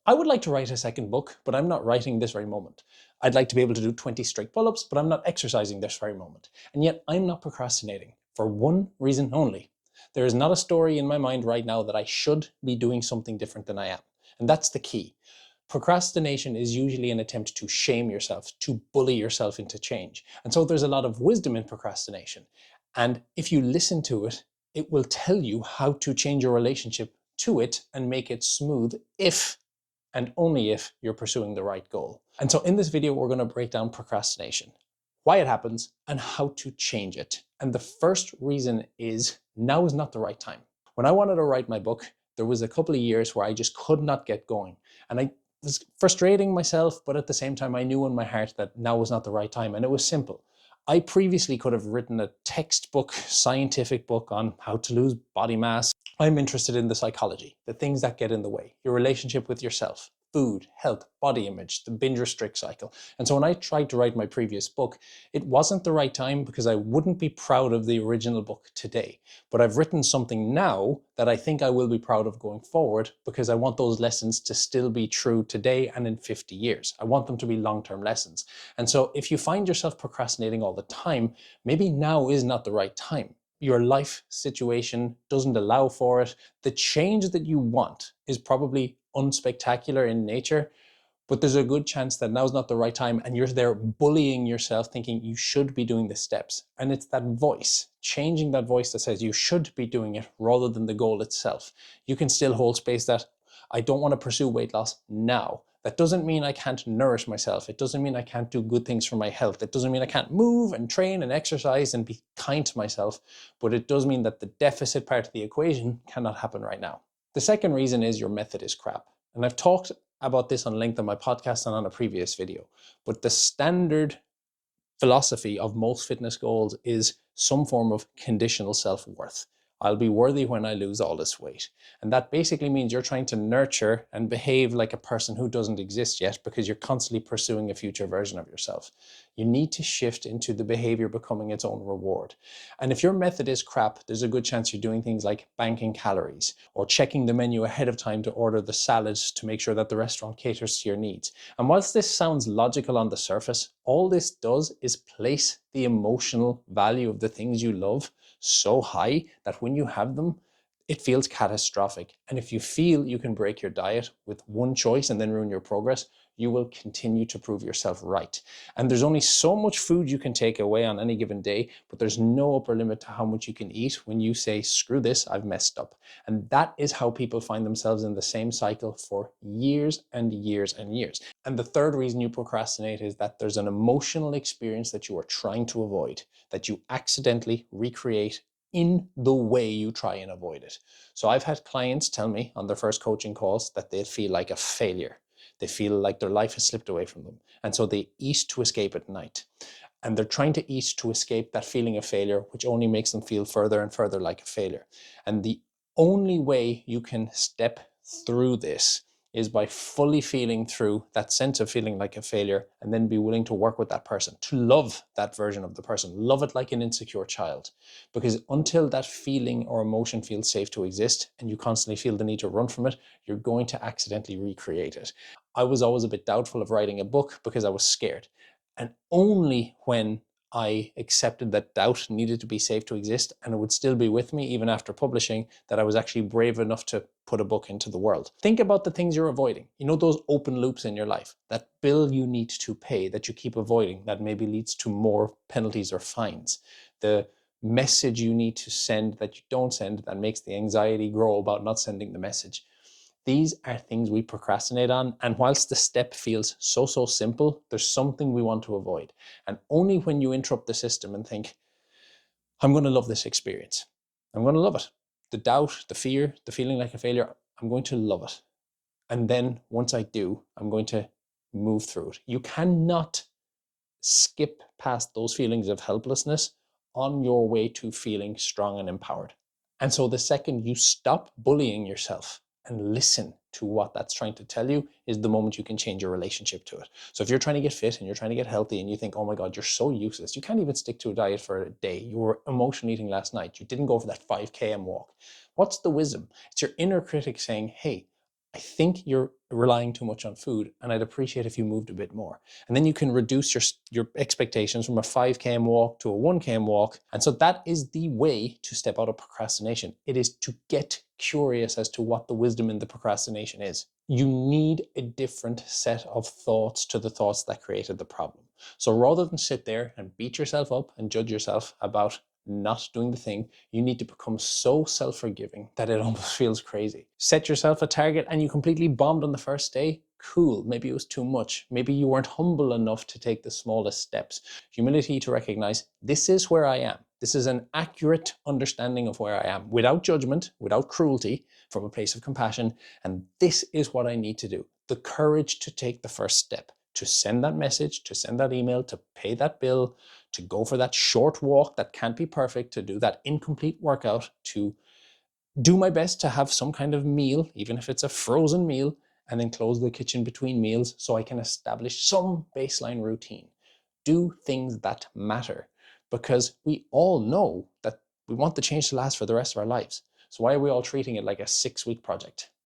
I would like to write a second book, but I'm not writing this very moment. I'd like to be able to do 20 straight pull-ups, but I'm not exercising this very moment. And yet I'm not procrastinating for one reason only. There is not a story in my mind right now that I should be doing something different than I am. And that's the key. Procrastination is usually an attempt to shame yourself, to bully yourself into change. And so there's a lot of wisdom in procrastination. And if you listen to it, it will tell you how to change your relationship to it and make it smooth if and only if you're pursuing the right goal. And so in this video, we're going to break down procrastination, why it happens, and how to change it. And the first reason is now is not the right time. When I wanted to write my book, there was a couple of years where I just could not get going. And I was frustrating myself, but at the same time, I knew in my heart that now was not the right time. And it was simple. I previously could have written a textbook, scientific book on how to lose body mass. I'm interested in the psychology, the things that get in the way, your relationship with yourself, food, health, body image, the binge restrict cycle. And so when I tried to write my previous book, it wasn't the right time because I wouldn't be proud of the original book today. But I've written something now that I think I will be proud of going forward because I want those lessons to still be true today and in 50 years. I want them to be long-term lessons. And so if you find yourself procrastinating all the time, maybe now is not the right time. Your life situation doesn't allow for it. The change that you want is probably unspectacular in nature, but there's a good chance that now's not the right time and you're there bullying yourself thinking you should be doing the steps. And it's that voice, changing that voice that says you should be doing it rather than the goal itself. You can still hold space that I don't want to pursue weight loss now. That doesn't mean I can't nourish myself. It doesn't mean I can't do good things for my health. It doesn't mean I can't move and train and exercise and be kind to myself. But it does mean that the deficit part of the equation cannot happen right now. The second reason is your method is crap. And I've talked about this on length on my podcast and on a previous video. But the standard philosophy of most fitness goals is some form of conditional self-worth. I'll be worthy when I lose all this weight. And that basically means you're trying to nurture and behave like a person who doesn't exist yet because you're constantly pursuing a future version of yourself. You need to shift into the behavior becoming its own reward. And if your method is crap, there's a good chance you're doing things like banking calories or checking the menu ahead of time to order the salads to make sure that the restaurant caters to your needs. And whilst this sounds logical on the surface, all this does is place the emotional value of the things you love so high that when you have them, it feels catastrophic. And if you feel you can break your diet with one choice and then ruin your progress, you will continue to prove yourself right. And there's only so much food you can take away on any given day, but there's no upper limit to how much you can eat when you say, screw this, I've messed up. And that is how people find themselves in the same cycle for years and years and years. And the third reason you procrastinate is that there's an emotional experience that you are trying to avoid, that you accidentally recreate in the way you try and avoid it. So I've had clients tell me on their first coaching calls that they feel like a failure. They feel like their life has slipped away from them. And so they eat to escape at night. And they're trying to eat to escape that feeling of failure, which only makes them feel further and further like a failure. And the only way you can step through this is by fully feeling through that sense of feeling like a failure and then be willing to work with that person, to love that version of the person, love it like an insecure child. Because until that feeling or emotion feels safe to exist and you constantly feel the need to run from it, you're going to accidentally recreate it. I was always a bit doubtful of writing a book because I was scared. And only when I accepted that doubt needed to be safe to exist and it would still be with me even after publishing, that I was actually brave enough to put a book into the world. Think about the things you're avoiding. You know, those open loops in your life, that bill you need to pay that you keep avoiding that maybe leads to more penalties or fines. The message you need to send that you don't send that makes the anxiety grow about not sending the message. These are things we procrastinate on, and whilst the step feels so simple, there's something we want to avoid. And only when you interrupt the system and think, I'm going to love this experience. I'm going to love it. The doubt, the fear, the feeling like a failure, I'm going to love it. And then once I do, I'm going to move through it. You cannot skip past those feelings of helplessness on your way to feeling strong and empowered. And so the second you stop bullying yourself and listen to what that's trying to tell you is the moment you can change your relationship to it. So if you're trying to get fit and you're trying to get healthy and you think, oh my God, you're so useless. You can't even stick to a diet for a day. You were emotional eating last night. You didn't go for that 5 km walk. What's the wisdom? It's your inner critic saying, hey, I think you're relying too much on food, and I'd appreciate if you moved a bit more. And then you can reduce your expectations from a 5 km walk to a 1 km walk. And so that is the way to step out of procrastination. It is to get curious as to what the wisdom in the procrastination is. You need a different set of thoughts to the thoughts that created the problem. So rather than sit there and beat yourself up and judge yourself about not doing the thing, you need to become so self-forgiving that it almost feels crazy. Set yourself a target and you completely bombed on the first day. Cool, maybe it was too much. Maybe you weren't humble enough to take the smallest steps. Humility to recognize this is where I am. This is an accurate understanding of where I am, without judgment, without cruelty, from a place of compassion. And this is what I need to do. The courage to take the first step, to send that message, to send that email, to pay that bill, to go for that short walk that can't be perfect, to do that incomplete workout, to do my best to have some kind of meal, even if it's a frozen meal, and then close the kitchen between meals so I can establish some baseline routine. Do things that matter, because we all know that we want the change to last for the rest of our lives. So why are we all treating it like a 6-week project?